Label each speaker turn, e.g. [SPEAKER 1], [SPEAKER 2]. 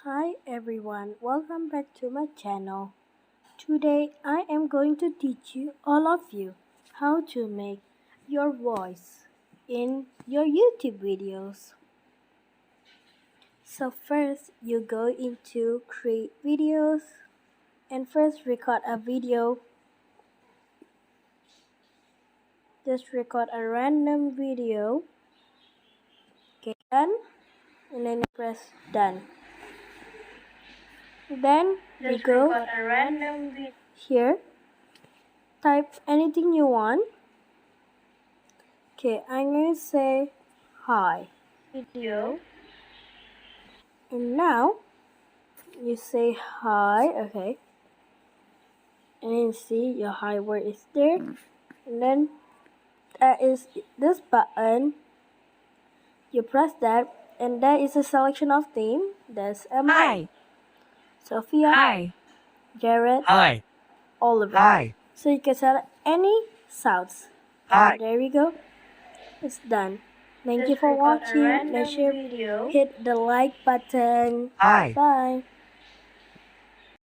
[SPEAKER 1] Hi everyone, welcome back to my channel. Today I am going to teach you all of you how to make your voice in your YouTube videos. So first you go into create videos and first record a video. Just record a random video. Okay, done, and then press done. Then you go here, type anything you want. Okay, I'm going to say hi. Video. And now you say hi, okay. And then you see your hi word is there. And then that is this button. You press that, and that is a selection of name. That's Emma,
[SPEAKER 2] Hi.
[SPEAKER 1] Sophia,
[SPEAKER 2] Hi.
[SPEAKER 1] Jared,
[SPEAKER 2] Hi.
[SPEAKER 1] Oliver.
[SPEAKER 2] Hi.
[SPEAKER 1] So you can select any sounds.
[SPEAKER 2] Hi.
[SPEAKER 1] There we go. It's done. Thank you for watching. Make sure hit the like button.
[SPEAKER 2] Hi.
[SPEAKER 1] Bye.